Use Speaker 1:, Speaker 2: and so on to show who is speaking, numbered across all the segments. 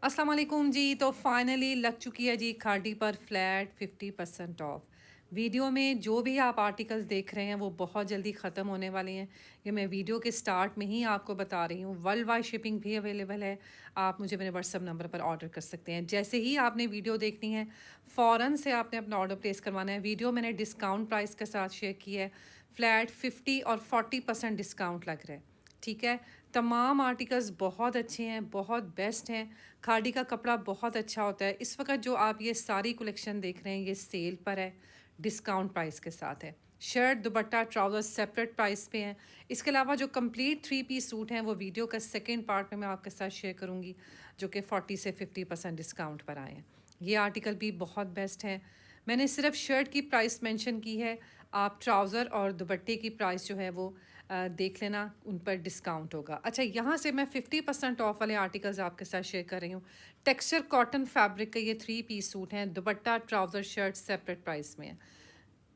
Speaker 1: अस्सलाम वालेकुम जी। तो फाइनली लग चुकी है जी खाड़ी पर फ्लैट 50% ऑफ। वीडियो में जो भी आप आर्टिकल्स देख रहे हैं वो बहुत जल्दी ख़त्म होने वाले हैं। ये मैं वीडियो के स्टार्ट में ही आपको बता रही हूँ। वर्ल्ड वाइड शिपिंग भी अवेलेबल है। आप मुझे मेरे व्हाट्सअप नंबर पर ऑर्डर कर सकते हैं। जैसे ही आपने वीडियो देखनी है फ़ौरन से आपने अपना ऑर्डर प्लेस करवाना है। वीडियो मैंने डिस्काउंट प्राइस के साथ शेयर की है। फ्लैट 50 और 40% डिस्काउंट लग रहा है। ठीक है। तमाम आर्टिकल्स बहुत अच्छे हैं, बहुत बेस्ट हैं। खादी का कपड़ा बहुत अच्छा होता है। इस वक्त जो आप ये सारी कलेक्शन देख रहे हैं ये सेल पर है, डिस्काउंट प्राइस के साथ है। शर्ट दुपट्टा ट्राउज़र सेपरेट प्राइस पे हैं। इसके अलावा जो कंप्लीट 3 पीस सूट हैं वो वीडियो का सेकंड पार्ट में मैं आपके साथ शेयर करूंगी, जो कि 40 से 50% डिस्काउंट पर आए हैं। ये आर्टिकल भी बहुत बेस्ट है। मैंने सिर्फ शर्ट की प्राइस मेंशन की है। आप ट्राउज़र और दुपट्टे की प्राइस जो है वो देख लेना, उन पर डिस्काउंट होगा। अच्छा, यहाँ से मैं 50% ऑफ वाले आर्टिकल्स आपके साथ शेयर कर रही हूँ। टेक्सचर कॉटन फैब्रिक के ये 3 पीस सूट हैं। दुपट्टा ट्राउज़र शर्ट सेपरेट प्राइस में है।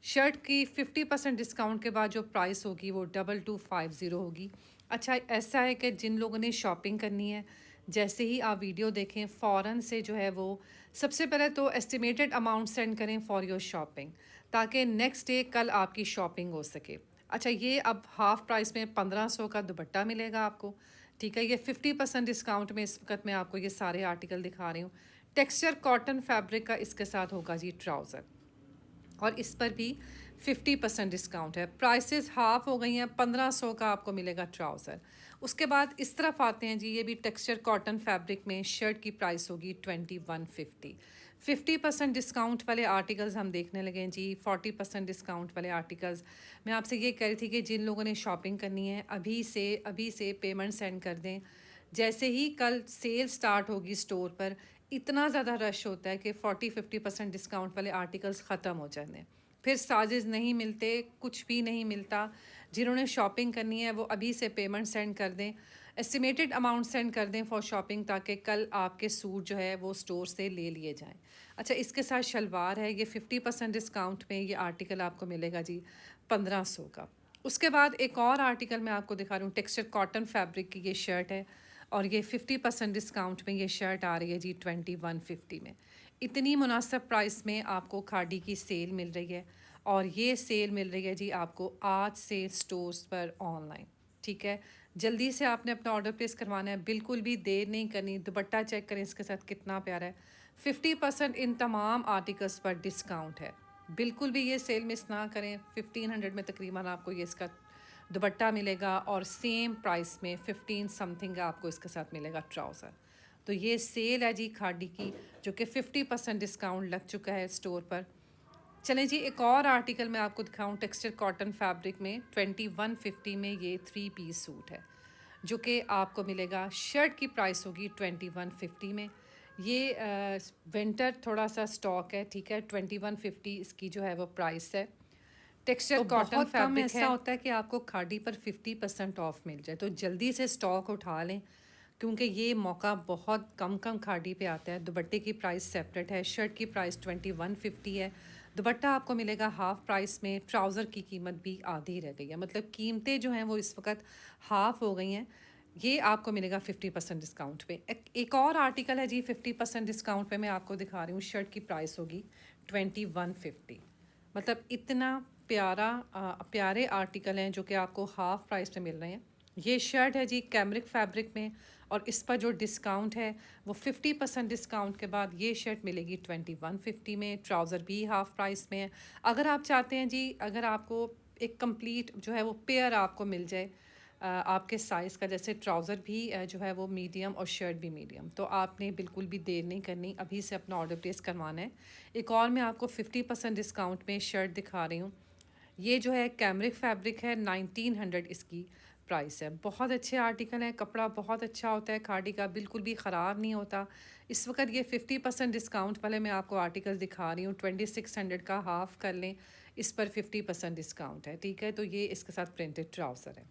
Speaker 1: शर्ट की 50% डिस्काउंट के बाद जो प्राइस होगी वो 2250 होगी। अच्छा, ऐसा है कि जिन लोगों ने शॉपिंग करनी है, जैसे ही आप वीडियो देखें फ़ौरन से जो है वो सबसे पहले तो एस्टिमेटेड अमाउंट सेंड करें फॉर योर शॉपिंग, ताकि नेक्स्ट डे कल आपकी शॉपिंग हो सके। अच्छा, ये अब हाफ़ प्राइस में 1500 का दुपट्टा मिलेगा आपको। ठीक है, ये 50% डिस्काउंट में इस वक्त मैं आपको ये सारे आर्टिकल दिखा रही हूँ। टेक्सचर कॉटन फैब्रिक का इसके साथ होगा जी ट्राउज़र, और इस पर भी 50% डिस्काउंट है। प्राइसेस हाफ हो गई हैं। 1500 का आपको मिलेगा ट्राउज़र। उसके बाद इस तरफ आते हैं जी, ये भी टेक्सचर कॉटन फैब्रिक में शर्ट की प्राइस होगी 2150। 50% डिस्काउंट वाले आर्टिकल्स हम देखने लगे हैं जी। 40% डिस्काउंट वाले आर्टिकल्स मैं आपसे ये कह रही थी कि जिन लोगों ने शॉपिंग करनी है अभी से पेमेंट सेंड कर दें। जैसे ही कल सेल स्टार्ट होगी स्टोर पर, इतना ज़्यादा रश होता है कि 40-50% डिस्काउंट वाले आर्टिकल्स ख़त्म हो जाते हैं। फिर साइज़ नहीं मिलते, कुछ भी नहीं मिलता। जिन्होंने शॉपिंग करनी है वो अभी से पेमेंट सेंड कर दें, एस्टिमेटेड अमाउंट सेंड कर दें फॉर शॉपिंग, ताकि कल आपके सूट जो है वो स्टोर से ले लिए जाएँ। अच्छा, इसके साथ शलवार है। ये 50% डिस्काउंट में ये आर्टिकल आपको मिलेगा जी 1500 का। उसके बाद एक और आर्टिकल मैं आपको दिखा रही हूँ। टेक्सचर कॉटन फैब्रिक की ये शर्ट है, और ये 50% डिस्काउंट में ये शर्ट आ रही है जी 2150 में। इतनी मुनासिब प्राइस में आपको खादी की सेल मिल रही है, और ये सेल मिल रही है जी आपको आज से स्टोर्स पर ऑनलाइन। ठीक है, जल्दी से आपने अपना ऑर्डर प्लेस करवाना है, बिल्कुल भी देर नहीं करनी। दुपट्टा चेक करें इसके साथ कितना प्यारा है। 50% इन तमाम आर्टिकल्स पर डिस्काउंट है। बिल्कुल भी ये सेल मिस ना करें। 1500 में तकरीबन आपको ये इसका दुपट्टा मिलेगा, और सेम प्राइस में 15 समथिंग का आपको इसके साथ मिलेगा ट्राउज़र। तो ये सेल है जी खादी की, जो कि 50% डिस्काउंट लग चुका है स्टोर पर। चलें जी, एक और आर्टिकल मैं आपको दिखाऊं। टेक्सचर कॉटन फैब्रिक में 2150 में ये 3 पीस सूट है, जो कि आपको मिलेगा। शर्ट की प्राइस होगी 2150 में। ये विंटर थोड़ा सा स्टॉक है। ठीक है, 2150 इसकी जो है वो प्राइस है। टेक्सचर
Speaker 2: तो
Speaker 1: कॉटन
Speaker 2: बहुत कम
Speaker 1: फैब्रिक
Speaker 2: ऐसा
Speaker 1: है।
Speaker 2: होता है कि आपको खाड़ी पर 50% ऑफ मिल जाए, तो जल्दी से स्टॉक उठा लें, क्योंकि ये मौका बहुत कम कम खाड़ी पे आता है। दुपट्टे की प्राइस सेपरेट है। शर्ट की प्राइस 2150 है। दुपट्टा आपको मिलेगा हाफ प्राइस में। ट्राउज़र की कीमत भी आधी रह गई है, मतलब कीमतें जो हैं वो इस वक्त हाफ हो गई हैं। ये आपको मिलेगा 50% डिस्काउंट पे। एक और आर्टिकल है जी 50% डिस्काउंट पे मैं आपको दिखा रही हूँ। शर्ट की प्राइस होगी 2150। मतलब इतना प्यारे आर्टिकल हैं जो कि आपको हाफ प्राइस पे मिल रहे हैं। ये शर्ट है जी कैमरिक फैब्रिक में, और इस पर जो डिस्काउंट है वो 50% डिस्काउंट के बाद ये शर्ट मिलेगी 2150 में। ट्राउज़र भी हाफ प्राइस में है। अगर आप चाहते हैं जी, अगर आपको एक कंप्लीट जो है वो पेयर आपको मिल जाए आपके साइज़ का, जैसे ट्राउज़र भी जो है वो मीडियम और शर्ट भी मीडियम, तो आपने बिल्कुल भी देर नहीं करनी, अभी से अपना ऑर्डर प्लेस करवाना है। एक और मैं आपको 50% डिस्काउंट में शर्ट दिखा रही हूँ। ये जो है कैमरिक फैब्रिक है। 1900 इसकी प्राइस है। बहुत अच्छे आर्टिकल हैं। कपड़ा बहुत अच्छा होता है खादी का, बिल्कुल भी ख़राब नहीं होता। इस वक्त ये 50% डिस्काउंट वाले मैं आपको आर्टिकल्स दिखा रही हूँ। 2600 का हाफ़ कर लें, इस पर 50% डिस्काउंट है। ठीक है, तो ये इसके साथ प्रिंटेड ट्राउज़र है।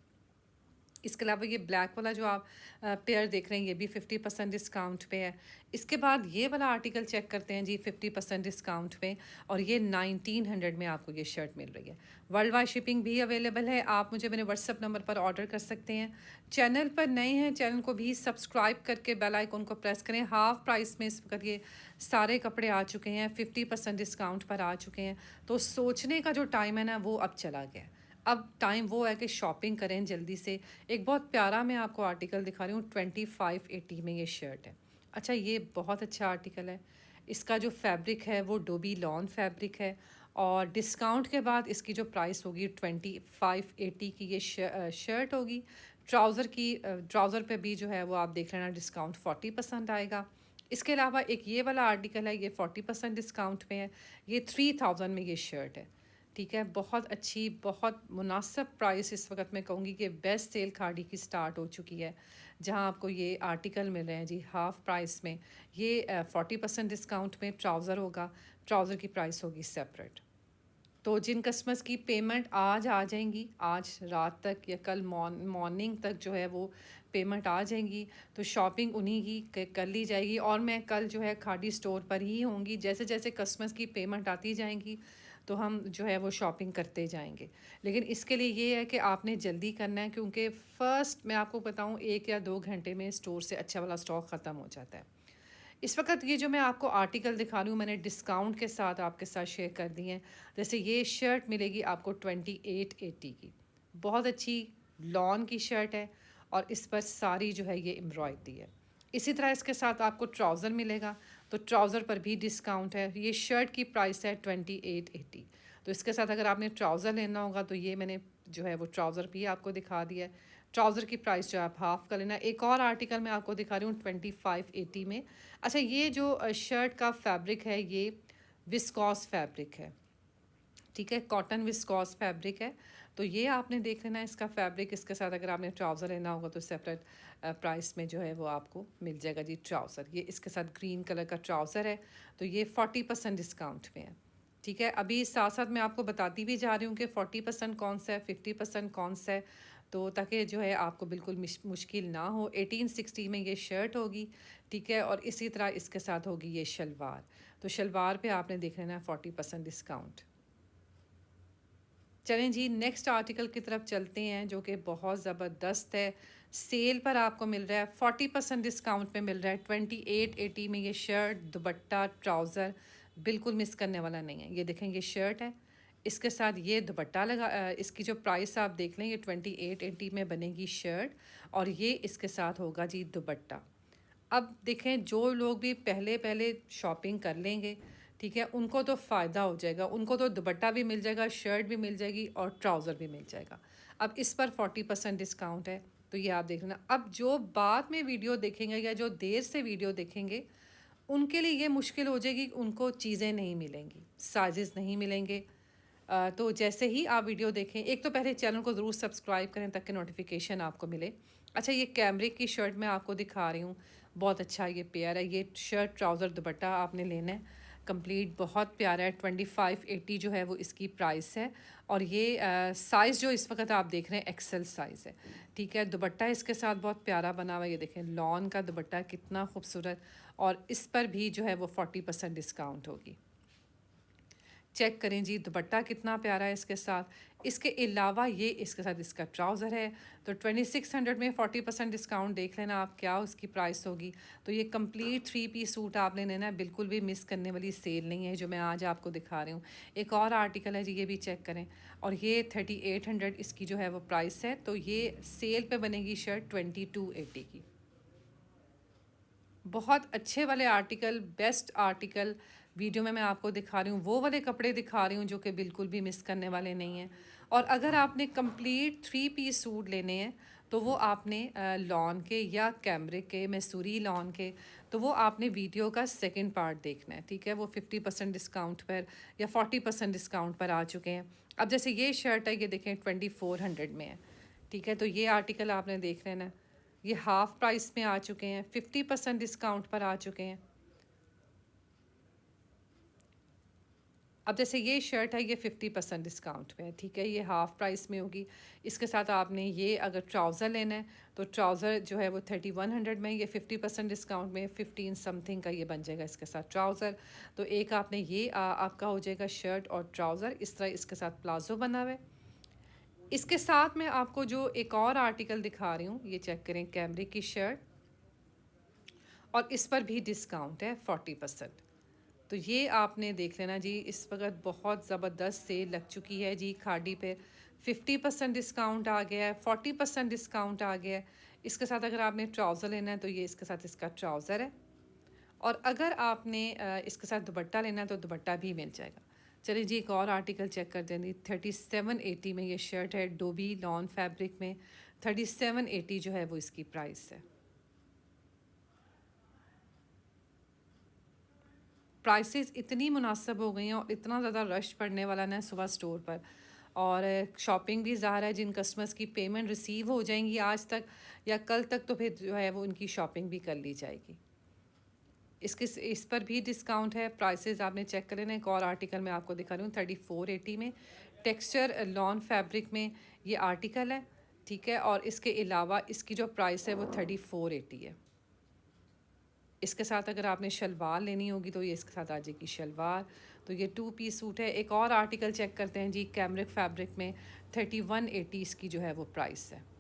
Speaker 1: इसके अलावा ये ब्लैक वाला जो आप पेयर देख रहे हैं ये भी 50% डिस्काउंट पे है। इसके बाद ये वाला आर्टिकल चेक करते हैं जी 50% डिस्काउंट पे, और ये 1900 में आपको ये शर्ट मिल रही है। वर्ल्ड वाइड शिपिंग भी अवेलेबल है। आप मुझे मेरे व्हाट्सअप नंबर पर ऑर्डर कर सकते हैं। चैनल पर नए हैं, चैनल को भी सब्सक्राइब करके बेल आइकन को प्रेस करें। हाफ प्राइस में इस वक्त ये सारे कपड़े आ चुके हैं, 50% डिस्काउंट पर आ चुके हैं। तो सोचने का जो टाइम है ना वो अब चला गया। अब टाइम वो है कि शॉपिंग करें जल्दी से। एक बहुत प्यारा मैं आपको आर्टिकल दिखा रही हूँ, 2580 में ये शर्ट है। अच्छा, ये बहुत अच्छा आर्टिकल है। इसका जो फैब्रिक है वो डोबी लॉन फैब्रिक है, और डिस्काउंट के बाद इसकी जो प्राइस होगी 2580 की ये शर्ट होगी। ट्राउज़र पे भी जो है वो आप देख लेना डिस्काउंट 40% आएगा। इसके अलावा एक ये वाला आर्टिकल है, ये 40% डिस्काउंट में है। ये 3000 में ये शर्ट है। ठीक है, बहुत अच्छी, बहुत मुनासिब प्राइस। इस वक्त मैं कहूँगी कि बेस्ट सेल खाड़ी की स्टार्ट हो चुकी है, जहां आपको ये आर्टिकल मिल रहे हैं जी हाफ़ प्राइस में। ये 40% डिस्काउंट में ट्राउज़र होगा। ट्राउज़र की प्राइस होगी सेपरेट। तो जिन कस्टमर्स की पेमेंट आज आ जाएंगी, आज रात तक या कल मॉर्निंग तक जो है वो पेमेंट आ जाएंगी, तो शॉपिंग उन्हीं की कर ली जाएगी। और मैं कल जो है खाड़ी स्टोर पर ही होंगी। जैसे जैसे कस्टमर्स की पेमेंट आती जाएंगी तो हम जो है वो शॉपिंग करते जाएंगे। लेकिन इसके लिए ये है कि आपने जल्दी करना है, क्योंकि फ़र्स्ट मैं आपको बताऊं 1 या 2 घंटे में स्टोर से अच्छा वाला स्टॉक ख़त्म हो जाता है। इस वक्त ये जो मैं आपको आर्टिकल दिखा रही हूँ मैंने डिस्काउंट के साथ आपके साथ शेयर कर दी हैं। जैसे ये शर्ट मिलेगी आपको 2880 की, बहुत अच्छी लॉन की शर्ट है, और इस पर सारी जो है ये एम्ब्रॉयडरी है। इसी तरह इसके साथ आपको ट्राउज़र मिलेगा, तो ट्राउज़र पर भी डिस्काउंट है। ये शर्ट की प्राइस है 2880। तो इसके साथ अगर आपने ट्राउज़र लेना होगा तो ये मैंने जो है वो ट्राउज़र भी आपको दिखा दिया है। ट्राउज़र की प्राइस जो है आप हाफ़ का लेना। एक और आर्टिकल मैं आपको दिखा रही हूँ 2580 में। अच्छा, ये जो शर्ट का फैब्रिक है ये विस्कॉस फैब्रिक है। ठीक है, कॉटन विस्कॉस फैब्रिक है। तो ये आपने देख लेना इसका फैब्रिक। इसके साथ अगर आपने ट्राउज़र लेना होगा तो सेपरेट प्राइस में जो है वो आपको मिल जाएगा जी ट्राउज़र। ये इसके साथ ग्रीन कलर का ट्राउज़र है, तो ये 40% डिस्काउंट में है। ठीक है, अभी साथ साथ मैं आपको बताती भी जा रही हूँ कि 40% कौन सा है, 50% कौन सा है, तो ताकि जो है आपको बिल्कुल मुश्किल ना हो। 1860 में ये शर्ट होगी। ठीक है, और इसी तरह इसके साथ होगी ये शलवार। तो शलवार पे आपने देख लेना है 40% डिस्काउंट। चलें जी, नेक्स्ट आर्टिकल की तरफ चलते हैं, जो कि बहुत ज़बरदस्त है। सेल पर आपको मिल रहा है 40% डिस्काउंट पे मिल रहा है 2880 में ये शर्ट, दुपट्टा, ट्राउज़र। बिल्कुल मिस करने वाला नहीं है। ये देखें, ये शर्ट है, इसके साथ ये दुपट्टा इसकी जो प्राइस आप देख लें ये 2880 में बनेगी शर्ट, और ये इसके साथ होगा जी दुपट्टा। अब देखें, जो लोग भी पहले पहले शॉपिंग कर लेंगे, ठीक है, उनको तो फ़ायदा हो जाएगा। उनको तो दुपट्टा भी मिल जाएगा, शर्ट भी मिल जाएगी, और ट्राउज़र भी मिल जाएगा। अब इस पर 40% डिस्काउंट है, तो ये आप देख लेना। अब जो बाद में वीडियो देखेंगे या जो देर से वीडियो देखेंगे, उनके लिए ये मुश्किल हो जाएगी, उनको चीज़ें नहीं मिलेंगी, साइज़ नहीं मिलेंगे। तो जैसे ही आप वीडियो देखें, एक तो पहले चैनल को ज़रूर सब्सक्राइब करें ताकि नोटिफिकेशन आपको मिले। अच्छा, ये कैमरिक की शर्ट मैं आपको दिखा रही हूँ, बहुत अच्छा ये पेयर है। ये शर्ट, ट्राउज़र, दुपट्टा आपने लेना है कंप्लीट, बहुत प्यारा है। 2580 जो है वो इसकी प्राइस है, और ये साइज़ जो इस वक्त आप देख रहे हैं एक्सेल साइज़ है। ठीक है, दुपट्टा इसके साथ बहुत प्यारा बना हुआ है। ये देखें, लॉन का दुपट्टा कितना खूबसूरत, और इस पर भी जो है वो 40% डिस्काउंट होगी। चेक करें जी, दुपट्टा कितना प्यारा है इसके साथ। इसके अलावा ये इसके साथ इसका ट्राउज़र है। तो 2600 में 40% डिस्काउंट देख लेना आप क्या उसकी प्राइस होगी। तो ये कंप्लीट 3 पीस सूट आपने लेना है, बिल्कुल भी मिस करने वाली सेल नहीं है जो मैं आज आपको दिखा रही हूँ। एक और आर्टिकल है जी, ये भी चेक करें, और ये 3800 इसकी जो है वो प्राइस है। तो ये सेल पे बनेगी शर्ट 2280 की। बहुत अच्छे वाले आर्टिकल, बेस्ट आर्टिकल वीडियो में मैं आपको दिखा रही हूँ। वो वाले कपड़े दिखा रही हूँ जो कि बिल्कुल भी मिस करने वाले नहीं हैं। और अगर आपने कंप्लीट 3 पीस सूट लेने हैं तो वो आपने लॉन के या कैमरिक के, मैसूरी लॉन के, तो वो आपने वीडियो का सेकंड पार्ट देखना है। ठीक है, वो 50% डिस्काउंट पर या 40% डिस्काउंट पर आ चुके हैं। अब जैसे ये शर्ट है, ये देखें 2400 में है। ठीक है, तो ये आर्टिकल आपने देख लेना है। ये हाफ़ प्राइस में आ चुके हैं, 50% डिस्काउंट पर आ चुके हैं। अब जैसे ये शर्ट है ये 50% डिस्काउंट में है, ठीक है, ये हाफ़ प्राइस में होगी। इसके साथ आपने ये अगर ट्राउज़र लेना है तो ट्राउज़र जो है वो 3100 में, ये 50% डिस्काउंट में 15 समथिंग का ये बन जाएगा इसके साथ ट्राउज़र। तो एक आपने ये आपका हो जाएगा शर्ट और ट्राउज़र, इस तरह इसके साथ प्लाज़ो बना हुआ है। इसके साथ मैं आपको जो एक और आर्टिकल दिखा रही हूँ, ये चेक करें, कैमरिक की शर्ट, और इस पर भी डिस्काउंट है 40%। तो ये आपने देख लेना जी, इस वक्त बहुत ज़बरदस्त सेल लग चुकी है जी खाड़ी पे। 50% डिस्काउंट आ गया है, 40% डिस्काउंट आ गया है। इसके साथ अगर आपने ट्राउज़र लेना है तो ये इसके साथ इसका ट्राउज़र है, और अगर आपने इसके साथ दुपट्टा लेना है तो दुपट्टा भी मिल जाएगा। चलिए जी, एक और आर्टिकल चेक कर देंगे। 3780 में ये शर्ट है, डोबी लॉन फैब्रिक में। 3780 जो है वो इसकी प्राइस है। प्राइसेस इतनी मुनासिब हो गई हैं और इतना ज़्यादा रश पड़ने वाला ना सुबह स्टोर पर, और शॉपिंग भी ज़ाहिर है जिन कस्टमर्स की पेमेंट रिसीव हो जाएंगी आज तक या कल तक, तो फिर जो है वो उनकी शॉपिंग भी कर ली जाएगी। इसके इस पर भी डिस्काउंट है। प्राइसेस आपने चेक करें ना, एक और आर्टिकल मैं आपको दिखा रही हूँ 3480 में, टेक्सचर लॉन फैब्रिक में ये आर्टिकल है, ठीक है, और इसके अलावा इसकी जो प्राइस है वो 3480 है। इसके साथ अगर आपने शलवार लेनी होगी तो ये इसके साथ आ जाएगी शलवार। तो ये 2 पीस सूट है। एक और आर्टिकल चेक करते हैं जी, कैमरिक फैब्रिक में 3180 इसकी जो है वो प्राइस है।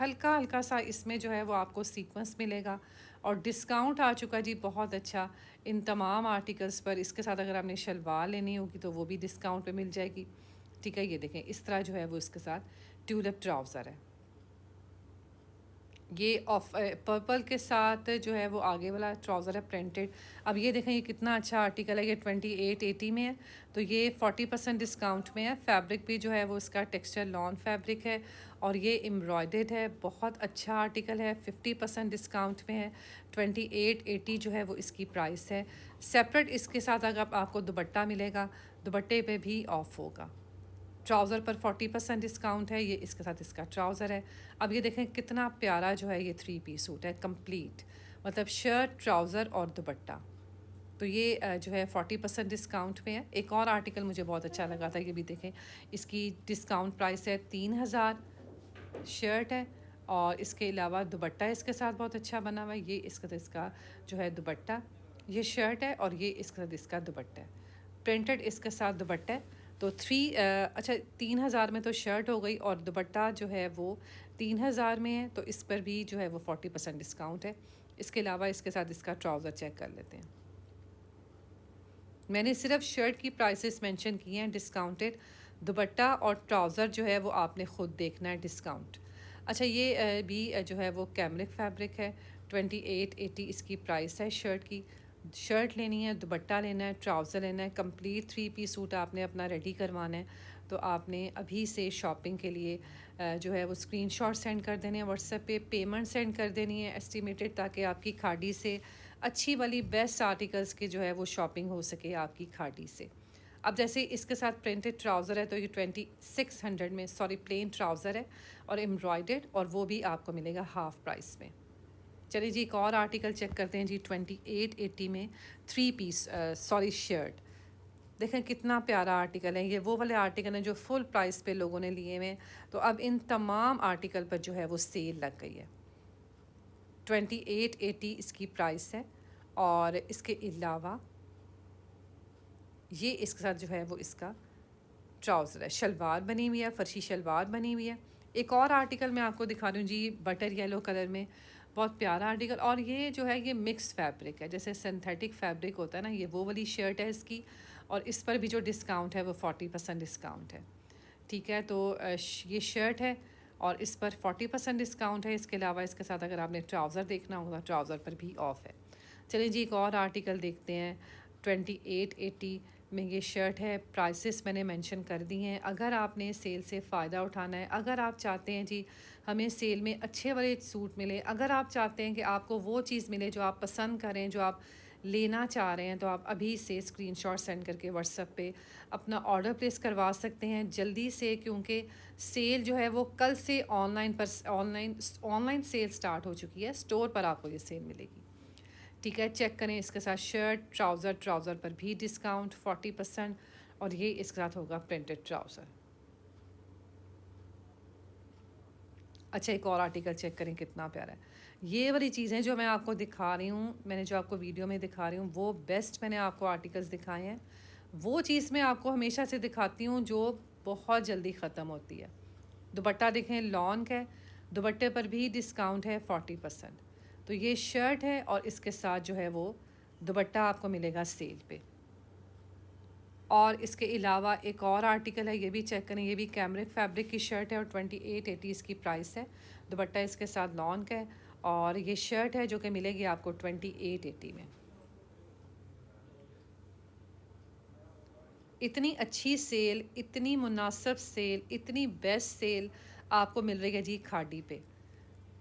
Speaker 1: हल्का हल्का सा इसमें जो है वो आपको सीक्वेंस मिलेगा, और डिस्काउंट आ चुका जी बहुत अच्छा इन तमाम आर्टिकल्स पर। इसके साथ अगर आपने शलवार लेनी होगी तो वो भी डिस्काउंट पे मिल जाएगी, ठीक है। ये देखें, इस तरह जो है वो इसके साथ ट्यूलिप ट्राउज़र है। ये ऑफ पर्पल के साथ जो है वो आगे वाला ट्राउज़र है प्रिंटेड। अब ये देखें, ये कितना अच्छा आर्टिकल है, ये 2880 में है, तो ये 40% डिस्काउंट में है। फैब्रिक भी जो है वो इसका टेक्सचर लॉन फैब्रिक है, और ये एम्ब्रॉयडर्ड है, बहुत अच्छा आर्टिकल है। 50% डिस्काउंट में है, 2880 जो है वो इसकी प्राइस है। सेपरेट इसके साथ अगर आपको दुपट्टा मिलेगा, दुपट्टे पे भी ऑफ होगा। ट्राउज़र पर 40% डिस्काउंट है, ये इसके साथ इसका ट्राउज़र है। अब ये देखें कितना प्यारा जो है ये 3 पीस सूट है कंप्लीट, मतलब शर्ट, ट्राउज़र और दुपट्टा। तो ये जो है 40% डिस्काउंट में है। एक और आर्टिकल मुझे बहुत अच्छा लगा था, ये भी देखें, इसकी डिस्काउंट प्राइस है 3000, शर्ट है, और इसके अलावा दुपट्टा इसके साथ बहुत अच्छा बना हुआ है। ये इसका इसका जो है दुपट्टा, ये शर्ट है, और ये इसके साथ इसका दुपट्टा है, प्रिंटेड इसके साथ दुपट्टा है। तो अच्छा 3000 में तो शर्ट हो गई, और दुपट्टा जो है वो 3000 में है, तो इस पर भी जो है वो 40% डिस्काउंट है। इसके अलावा इसके साथ इसका ट्राउज़र चेक कर लेते हैं। मैंने सिर्फ शर्ट की प्राइसेस मेंशन की हैं डिस्काउंटेड, दुपट्टा और ट्राउज़र जो है वो आपने ख़ुद देखना है डिस्काउंट। अच्छा, ये भी जो है वो कैमरिक फैब्रिक है, 2880 इसकी प्राइस है शर्ट की। शर्ट लेनी है, दुपट्टा लेना है, ट्राउज़र लेना है, कंप्लीट 3 पीस सूट आपने अपना रेडी करवाना है, तो आपने अभी से शॉपिंग के लिए जो है वो स्क्रीनशॉट सेंड कर देने हैं व्हाट्सएप पे, पेमेंट सेंड कर देनी है एस्टिमेटेड, ताकि आपकी खाड़ी से अच्छी वाली बेस्ट आर्टिकल्स की जो है वो शॉपिंग हो सके आपकी खाड़ी से। अब जैसे इसके साथ प्रिंटेड ट्राउज़र है तो ये 2600 में, सॉरी प्लेन ट्राउज़र है और एम्ब्रॉयडर्ड, और वो भी आपको मिलेगा हाफ़ प्राइस में। चलिए जी, एक और आर्टिकल चेक करते हैं जी, 2880 में 3 पीस सॉरी शर्ट। देखें कितना प्यारा आर्टिकल है, ये वो वाले आर्टिकल हैं जो फुल प्राइस पे लोगों ने लिए हुए हैं। तो अब इन तमाम आर्टिकल पर जो है वो सेल लग गई है। 2880 इसकी प्राइस है, और इसके अलावा ये इसके साथ जो है वो इसका ट्राउज़र है, शलवार बनी हुई है, फर्शी शलवार बनी हुई है। एक और आर्टिकल मैं आपको दिखा रही हूँ जी, बटर येलो कलर में, बहुत प्यारा आर्टिकल, और ये जो है ये मिक्स फैब्रिक है, जैसे सिंथेटिक फैब्रिक होता है ना, ये वो वाली शर्ट है इसकी, और इस पर भी जो डिस्काउंट है वो 40% डिस्काउंट है, ठीक है। तो ये शर्ट है और इस पर 40% डिस्काउंट है। इसके अलावा इसके साथ अगर आपने ट्राउज़र देखना होगा, ट्राउज़र पर भी ऑफ़ है। चलिए जी, एक और आर्टिकल देखते हैं। 2880 में ये शर्ट है, प्राइसेस मैंने मेंशन कर दी हैं। अगर आपने सेल से फ़ायदा उठाना है, अगर आप चाहते हैं जी हमें सेल में अच्छे वाले सूट मिले, अगर आप चाहते हैं कि आपको वो चीज़ मिले जो आप पसंद करें, जो आप लेना चाह रहे हैं, तो आप अभी से स्क्रीनशॉट सेंड करके व्हाट्सएप पे अपना ऑर्डर प्लेस करवा सकते हैं जल्दी से, क्योंकि सेल जो है वो कल से ऑनलाइन सेल स्टार्ट हो चुकी है, स्टोर पर आपको ये सेल मिलेगी।
Speaker 2: ठीक है, चेक करें इसके साथ शर्ट, ट्राउज़र पर भी डिस्काउंट 40%, और ये इसके साथ होगा प्रिंटेड ट्राउज़र। अच्छा, एक और आर्टिकल चेक करें कितना प्यारा है। ये वाली चीज़ें जो मैं आपको दिखा रही हूँ, मैंने जो आपको वीडियो में दिखा रही हूँ, वो बेस्ट मैंने आपको आर्टिकल्स दिखाए हैं। वो चीज़ मैं आपको हमेशा से दिखाती हूँ जो बहुत जल्दी ख़त्म होती है। दुपट्टा देखें, लॉन का है, दुपट्टे पर भी डिस्काउंट है 40%। तो ये शर्ट है और इसके साथ जो है वो दुपट्टा आपको मिलेगा सेल पे। और इसके अलावा एक और आर्टिकल है, ये भी चेक करें, ये भी कैमरिक फैब्रिक की शर्ट है और 2880 इसकी प्राइस है। दुपट्टा इसके साथ लॉन का है और ये शर्ट है जो कि मिलेगी आपको 2880 में। इतनी अच्छी सेल, इतनी मुनासिब सेल, इतनी बेस्ट सेल आपको मिल रही है जी खाड़ी पे,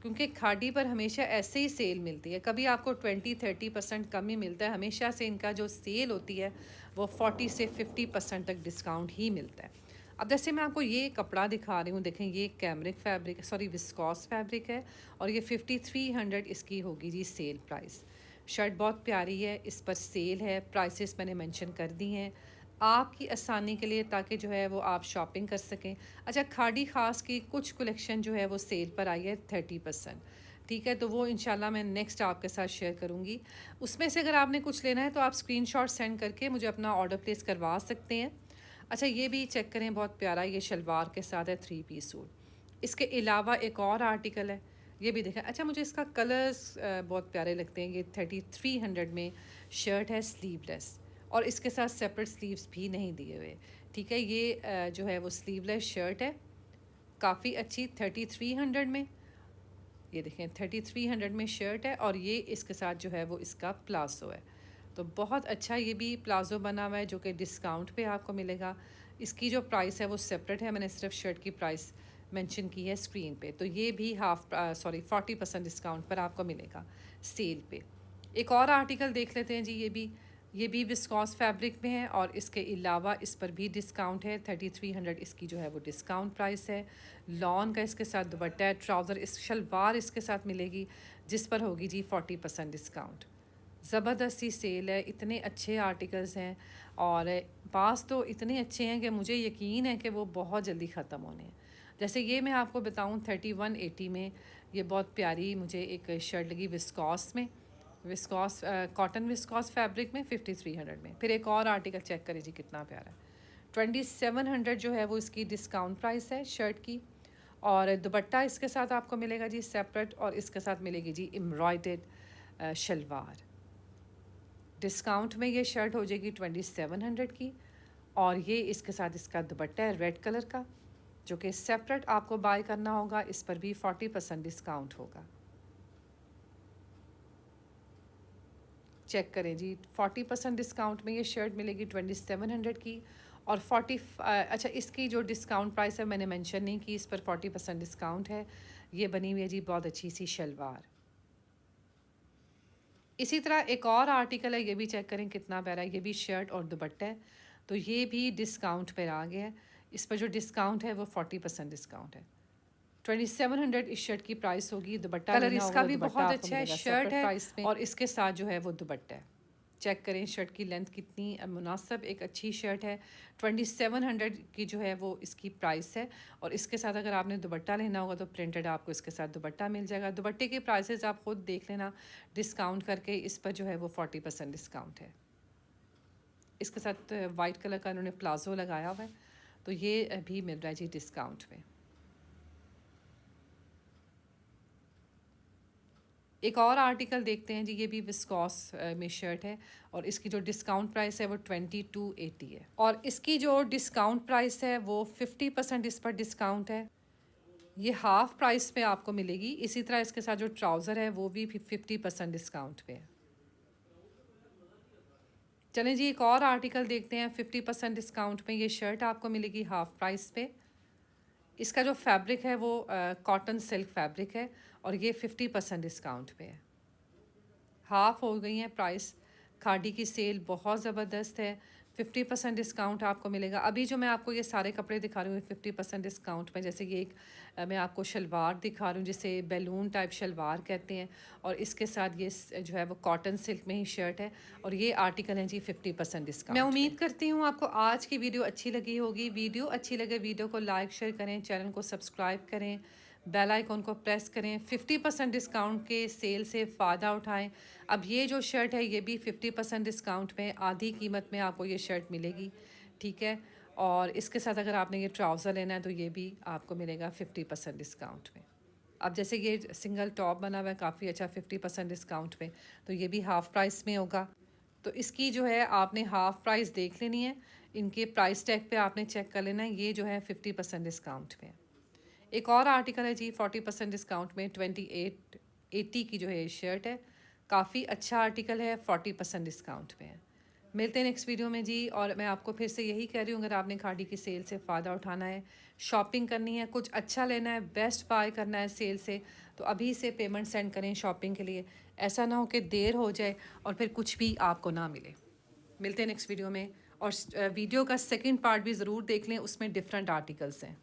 Speaker 2: क्योंकि खाड़ी पर हमेशा ऐसे ही सेल मिलती है, कभी आपको 20-30% कम ही मिलता है। हमेशा से इनका जो सेल होती है वो 40 से 50% तक डिस्काउंट ही मिलता है। अब जैसे मैं आपको ये कपड़ा दिखा रही हूँ, देखें ये cambric fabric, sorry viscous fabric है और ये 5300 इसकी होगी जी सेल प्राइस। शर्ट बहुत प्यारी है, इस पर सेल है, प्राइसेस मैंने मेंशन कर दी हैं आपकी आसानी के लिए, ताकि जो है वो आप शॉपिंग कर सकें। अच्छा, खाड़ी ख़ास की कुछ कलेक्शन जो है वो सेल पर आई है 30%। ठीक है, तो वो इंशाल्लाह मैं नेक्स्ट आपके साथ शेयर करूँगी। उसमें से अगर आपने कुछ लेना है तो आप स्क्रीनशॉट सेंड करके मुझे अपना ऑर्डर प्लेस करवा सकते हैं। अच्छा, ये भी चेक करें, बहुत प्यारा, ये शलवार के साथ है 3 पीस सूट। इसके अलावा एक और आर्टिकल है, ये भी देखें। अच्छा, मुझे इसका कलर्स बहुत प्यारे लगते हैं। ये 3300 में शर्ट है, स्लीवलेस, और इसके साथ सेपरेट स्लीव्स भी नहीं दिए हुए। ठीक है, ये जो है वो स्लीवलेस शर्ट है, काफ़ी अच्छी, 3300 में। ये देखें 3300 में शर्ट है और ये इसके साथ जो है वो इसका प्लाजो है। तो बहुत अच्छा ये भी प्लाजो बना हुआ है जो कि डिस्काउंट पे आपको मिलेगा। इसकी जो प्राइस है वो सेपरेट है, मैंने सिर्फ शर्ट की प्राइस मेंशन की है स्क्रीन पे। तो ये भी 40% डिस्काउंट पर आपको मिलेगा सेल पे। एक और आर्टिकल देख लेते हैं जी, ये भी विस्कॉस फैब्रिक में है और इसके अलावा इस पर भी डिस्काउंट है। 3300 इसकी जो है वो डिस्काउंट प्राइस है। लॉन का इसके साथ दुपट्टा है, ट्राउज़र, इस शलवार इसके साथ मिलेगी जिस पर होगी जी 40% डिस्काउंट। ज़बरदस्त सी सेल है, इतने अच्छे आर्टिकल्स हैं और पास तो इतने अच्छे हैं कि मुझे यकीन है कि वो बहुत जल्दी ख़त्म होने हैं। जैसे ये मैं आपको बताऊं 3180 में ये बहुत प्यारी मुझे एक शर्ट लगी विस्कॉस में, विस्कॉस कॉटन विस्कॉस फैब्रिक में 5300 में। फिर एक और आर्टिकल चेक करें जी कितना प्यारा है, 2700 जो है वो इसकी डिस्काउंट प्राइस है शर्ट की, और दुपट्टा इसके साथ आपको मिलेगा जी सेपरेट, और इसके साथ मिलेगी जी एम्ब्रॉयडर्ड शलवार। डिस्काउंट में ये शर्ट हो जाएगी 2700 की, और ये इसके साथ इसका दुपट्टा है रेड कलर का जो कि सेपरेट आपको बाय करना होगा। इस पर भी 40% डिस्काउंट होगा। चेक करें जी, 40% डिस्काउंट में ये शर्ट मिलेगी 2700 की, और अच्छा, इसकी जो डिस्काउंट प्राइस है मैंने मेंशन नहीं की, इस पर 40% डिस्काउंट है। ये बनी हुई है जी बहुत अच्छी सी शलवार। इसी तरह एक और आर्टिकल है, ये भी चेक करें कितना प्यारा है, ये भी शर्ट और दुपट्टा है। तो ये भी डिस्काउंट पर आ गया है, इस पर जो डिस्काउंट है वो 40% डिस्काउंट है। 2700 इस शर्ट की प्राइस होगी। दुपट्टा
Speaker 1: कलर
Speaker 2: लेना
Speaker 1: इसका
Speaker 2: होगा,
Speaker 1: भी
Speaker 2: दुपट्टा
Speaker 1: बहुत
Speaker 2: आपको
Speaker 1: अच्छा है,
Speaker 2: मिलेगा
Speaker 1: शर्ट
Speaker 2: सेपरेट
Speaker 1: है
Speaker 2: प्राइस में, और इसके साथ जो है वो दुपट्टा है। चेक करें शर्ट की लेंथ कितनी मुनासिब, एक अच्छी शर्ट है। 2700 की जो है वो इसकी प्राइस है, और इसके साथ अगर आपने दुपट्टा लेना होगा तो प्रिंटेड आपको इसके साथ दुपट्टा मिल जाएगा। दुपट्टे के प्राइसेस आप खुद देख लेना डिस्काउंट करके, इस पर जो है वो 40% डिस्काउंट है। इसके साथ वाइट कलर का उन्होंने प्लाजो लगाया हुआ है, तो ये भी मिल रहा है जी डिस्काउंट में। एक और आर्टिकल देखते हैं जी, ये भी विस्कॉस में शर्ट है और इसकी जो डिस्काउंट प्राइस है वो 2280 है, और इसकी जो डिस्काउंट प्राइस है वो 50% इस पर डिस्काउंट है। ये हाफ प्राइस पे आपको मिलेगी। इसी तरह इसके साथ जो ट्राउज़र है वो भी 50% डिस्काउंट पे है। चलें जी, एक और आर्टिकल देखते हैं। 50% डिस्काउंट में ये शर्ट आपको मिलेगी हाफ प्राइस पे। इसका जो फैब्रिक है वो कॉटन सिल्क फैब्रिक है, और ये 50% डिस्काउंट पे है। हाफ़ हो गई हैं प्राइस। खाड़ी की सेल बहुत ज़बरदस्त है, 50% डिस्काउंट आपको मिलेगा। अभी जो मैं आपको ये सारे कपड़े दिखा रही हूँ 50% डिस्काउंट में, जैसे ये एक मैं आपको शलवार दिखा रही हूँ जिसे बैलून टाइप शलवार कहते हैं, और इसके साथ ये जो है वो कॉटन सिल्क में ही शर्ट है, और ये आर्टिकल है जी 50% डिस्काउंट। मैं उम्मीद करती हूँ आपको आज की वीडियो अच्छी लगी होगी। वीडियो अच्छी लगे वीडियो को लाइक शेयर करें, चैनल को सब्सक्राइब करें, बेल आइकॉन को प्रेस करें। 50% डिस्काउंट के सेल से फ़ायदा उठाएं। अब ये जो शर्ट है ये भी 50% डिस्काउंट में आधी कीमत में आपको ये शर्ट मिलेगी, ठीक है। और इसके साथ अगर आपने ये ट्राउज़र लेना है तो ये भी आपको मिलेगा 50% डिस्काउंट में। अब जैसे ये सिंगल टॉप बना हुआ है काफ़ी अच्छा 50% डिस्काउंट में, तो ये भी हाफ़ प्राइस में होगा। तो इसकी जो है आपने हाफ़ प्राइस देख लेनी है, इनके प्राइस टैग पे आपने चेक कर लेना है, ये जो है 50% डिस्काउंट में। एक और आर्टिकल है जी 40% डिस्काउंट में, 2880 की जो है ये शर्ट है, काफ़ी अच्छा आर्टिकल है, 40% डिस्काउंट में है। मिलते हैं नेक्स्ट वीडियो में जी। और मैं आपको फिर से यही कह रही हूँ, अगर आपने खाड़ी की सेल से फ़ायदा उठाना है, शॉपिंग करनी है, कुछ अच्छा लेना है, बेस्ट बाय करना है सेल से, तो अभी से पेमेंट सेंड करें शॉपिंग के लिए। ऐसा ना हो कि देर हो जाए और फिर कुछ भी आपको ना मिले। मिलते हैं नेक्स्ट वीडियो में, और वीडियो का सेकंड पार्ट भी ज़रूर देख लें, उसमें डिफरेंट आर्टिकल्स हैं।